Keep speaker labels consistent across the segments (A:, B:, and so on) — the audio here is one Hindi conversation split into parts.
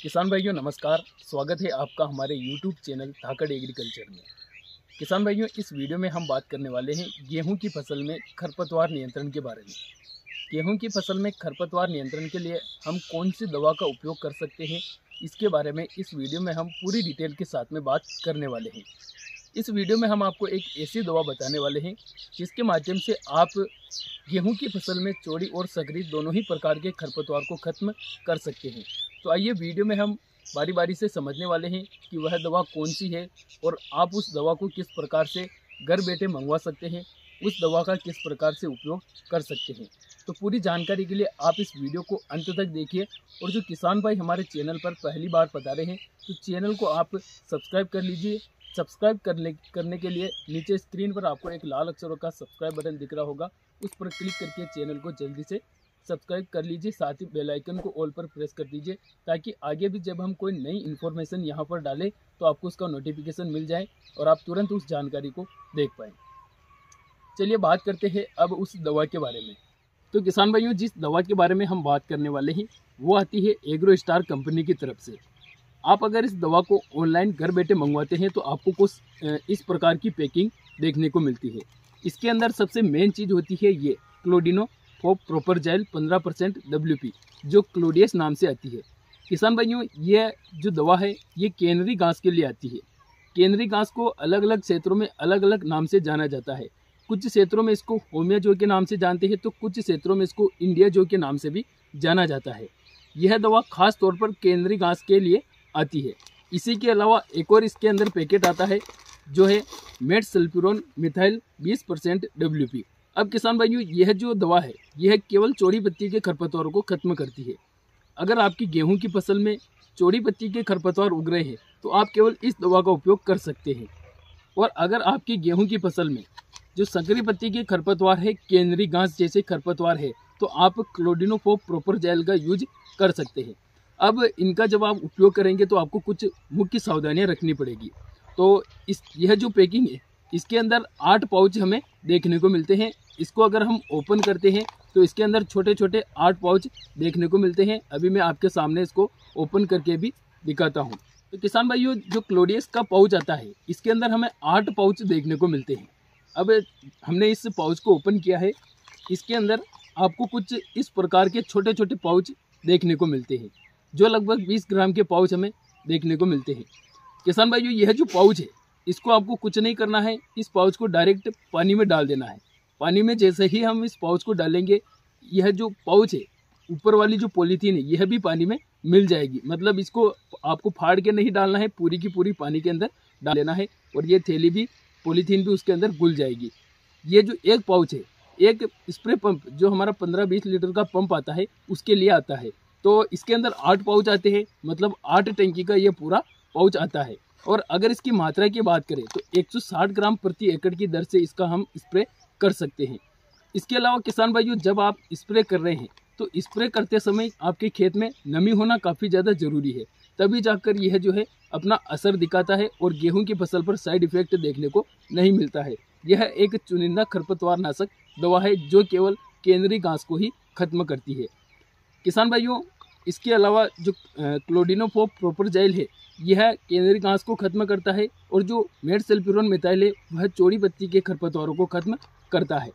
A: किसान भाइयों नमस्कार। स्वागत है आपका हमारे YouTube चैनल धाकड़ एग्रीकल्चर में। किसान भाइयों, इस वीडियो में हम बात करने वाले हैं गेहूं की फसल में खरपतवार नियंत्रण के बारे में। गेहूं की फसल में खरपतवार नियंत्रण के लिए हम कौन सी दवा का उपयोग कर सकते हैं, इसके बारे में इस वीडियो में हम पूरी डिटेल के साथ में बात करने वाले हैं। इस वीडियो में हम आपको एक ऐसी दवा बताने वाले हैं जिसके माध्यम से आप गेहूं की फसल में चौड़ी और सकरी दोनों ही प्रकार के खरपतवार को खत्म कर सकते हैं। तो आइए वीडियो में हम बारी बारी से समझने वाले हैं कि वह दवा कौन सी है और आप उस दवा को किस प्रकार से घर बैठे मंगवा सकते हैं, उस दवा का किस प्रकार से उपयोग कर सकते हैं। तो पूरी जानकारी के लिए आप इस वीडियो को अंत तक देखिए। और जो किसान भाई हमारे चैनल पर पहली बार पधारे हैं तो चैनल को आप सब्सक्राइब कर लीजिए। सब्सक्राइब करने के लिए नीचे स्क्रीन पर आपको एक लाल अक्षरों का सब्सक्राइब बटन दिख रहा होगा, उस पर क्लिक करके चैनल को जल्दी से सब्सक्राइब कर लीजिए। साथ ही बेल आइकन को ऑल पर प्रेस कर दीजिए ताकि आगे भी जब हम कोई नई इन्फॉर्मेशन यहाँ पर डालें तो आपको उसका नोटिफिकेशन मिल जाए और आप तुरंत उस जानकारी को देख पाएँ। चलिए बात करते हैं अब उस दवा के बारे में। तो किसान भाइयों, जिस दवा के बारे में हम बात करने वाले हैं वो आती है एग्रो स्टार कंपनी की तरफ से। आप अगर इस दवा को ऑनलाइन घर बैठे मंगवाते हैं तो आपको कुछ इस प्रकार की पैकिंग देखने को मिलती है। इसके अंदर सबसे मेन चीज़ होती है ये क्लोडिनो फॉप प्रॉपर जेल 15% WP, जो क्लोडियस नाम से आती है। किसान भाइयों, ये जो दवा है ये कैनरी घास के लिए आती है। कैनरी घास को अलग अलग क्षेत्रों में अलग अलग नाम से जाना जाता है। कुछ क्षेत्रों में इसको होमिया जो के नाम से जानते हैं तो कुछ क्षेत्रों में इसको इंडिया जो के नाम से भी जाना जाता है। यह दवा खास तौर पर कैनरी घास के लिए आती है। इसी के अलावा एक और इसके अंदर पैकेट आता है जो है मेट सल्फ्यूरोन मिथाइल 20% WP। अब किसान भाइयों, यह जो दवा है यह केवल चौड़ी पत्ती के खरपतवारों को खत्म करती है। अगर आपकी गेहूं की फसल में चौड़ी पत्ती के खरपतवार उग रहे हैं तो आप केवल इस दवा का उपयोग कर सकते हैं। और अगर आपकी गेहूं की फसल में जो संकरी पत्ती के खरपतवार है, कैनरी घास जैसे खरपतवार है, तो आप क्लोडिनोफॉप प्रॉपर जेल का यूज कर सकते हैं। अब इनका जब आप उपयोग करेंगे तो आपको कुछ मुख्य सावधानियां रखनी पड़ेगी। तो यह जो पैकिंग है इसके अंदर 8 पाउच हमें देखने को मिलते हैं। इसको अगर हम ओपन करते हैं तो इसके अंदर छोटे छोटे 8 पाउच देखने को मिलते हैं। अभी मैं आपके सामने इसको ओपन करके भी दिखाता हूँ। तो किसान भाइयों, जो क्लोडियस का पाउच आता है इसके अंदर हमें 8 पाउच देखने को मिलते हैं। अब हमने इस पाउच को ओपन किया है। इसके अंदर आपको कुछ इस प्रकार के छोटे छोटे पाउच देखने को मिलते हैं जो लगभग 20 ग्राम के पाउच हमें देखने को मिलते हैं। किसान भाइयों, यह जो पाउच है इसको आपको कुछ नहीं करना है, इस पाउच को डायरेक्ट पानी में डाल देना है। पानी में जैसे ही हम इस पाउच को डालेंगे, यह जो पाउच है ऊपर वाली जो पॉलीथीन है यह भी पानी में मिल जाएगी। मतलब इसको आपको फाड़ के नहीं डालना है, पूरी की पूरी पानी के अंदर डाल लेना है और ये थैली भी पॉलीथीन भी उसके अंदर घुल जाएगी। ये जो एक पाउच है, एक स्प्रे पंप जो हमारा 15-20 लीटर का पंप आता है उसके लिए आता है। तो इसके अंदर 8 पाउच आते हैं, मतलब 8 टंकी का ये पूरा पाउच आता है। और अगर इसकी मात्रा की बात करें तो 160 ग्राम प्रति एकड़ की दर से इसका हम स्प्रे कर सकते हैं। इसके अलावा किसान भाइयों, जब आप स्प्रे कर रहे हैं तो स्प्रे करते समय आपके खेत में नमी होना काफ़ी ज़्यादा ज़रूरी है, तभी जाकर यह जो है अपना असर दिखाता है और गेहूं की फसल पर साइड इफेक्ट देखने को नहीं मिलता है। यह एक चुनिंदा खरपतवार नाशक दवा है जो केवल कैनरी घास को ही खत्म करती है। किसान भाइयों, इसके अलावा जो क्लोडिनोफॉप प्रॉपर जेल है यह कैनरी घास को खत्म करता है और जो मेट सल्फ्यूरोन मिथाइल है वह चौड़ी पत्ती के खरपतवारों को खत्म करता है।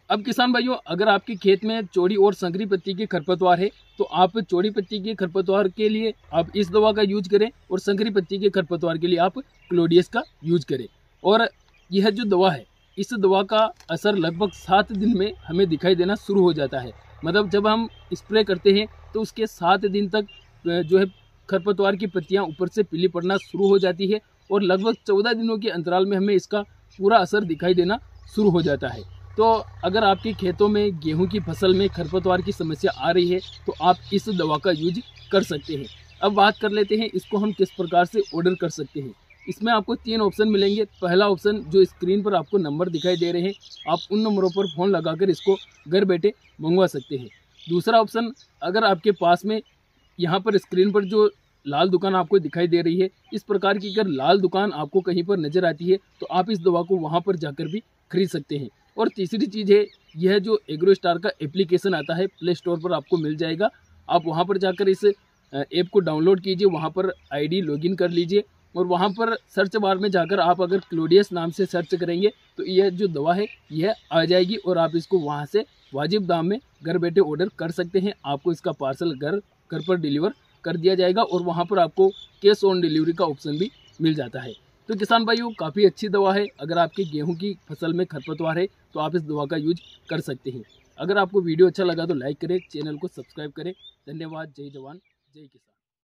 A: अब किसान भाइयों, अगर आपके खेत में चौड़ी और संकरी पत्ती के खरपतवार है तो आप चौड़ी पत्ती के खरपतवार के लिए आप इस दवा का यूज करें और संकरी पत्ती के खरपतवार के लिए आप क्लोडियस का यूज करें। और यह जो दवा है इस दवा का असर लगभग 7 दिन में हमें दिखाई देना शुरू हो जाता है। मतलब जब हम स्प्रे करते हैं तो उसके 7 दिन तक जो है खरपतवार की पत्तियां ऊपर से पीली पड़ना शुरू हो जाती है और लगभग 14 दिनों के अंतराल में हमें इसका पूरा असर दिखाई देना शुरू हो जाता है। तो अगर आपके खेतों में गेहूं की फसल में खरपतवार की समस्या आ रही है तो आप इस दवा का यूज कर सकते हैं। अब बात कर लेते हैं इसको हम किस प्रकार से ऑर्डर कर सकते हैं। इसमें आपको 3 ऑप्शन मिलेंगे। पहला ऑप्शन जो स्क्रीन पर आपको नंबर दिखाई दे रहे हैं, आप उन नंबरों पर फ़ोन लगाकर इसको घर बैठे मंगवा सकते हैं। दूसरा ऑप्शन, अगर आपके पास में यहाँ पर स्क्रीन पर जो लाल दुकान आपको दिखाई दे रही है, इस प्रकार की अगर लाल दुकान आपको कहीं पर नज़र आती है तो आप इस दवा को वहाँ पर जाकर भी खरीद सकते हैं। और तीसरी चीज़ है, यह जो एग्रो स्टार का एप्लीकेशन आता है प्ले स्टोर पर आपको मिल जाएगा। आप वहाँ पर जाकर इस ऐप को डाउनलोड कीजिए, वहाँ पर आईडी लॉगिन कर लीजिए और वहाँ पर सर्च बार में जाकर आप अगर क्लोडियस नाम से सर्च करेंगे तो यह जो दवा है यह आ जाएगी और आप इसको वहाँ से वाजिब दाम में घर बैठे ऑर्डर कर सकते हैं। आपको इसका पार्सल घर पर डिलीवर कर दिया जाएगा और वहाँ पर आपको कैश ऑन डिलीवरी का ऑप्शन भी मिल जाता है। तो किसान भाइयों, काफ़ी अच्छी दवा है। अगर आपकी गेहूं की फसल में खरपतवार है तो आप इस दवा का यूज कर सकते हैं। अगर आपको वीडियो अच्छा लगा तो लाइक करें, चैनल को सब्सक्राइब करें। धन्यवाद। जय जवान जय किसान।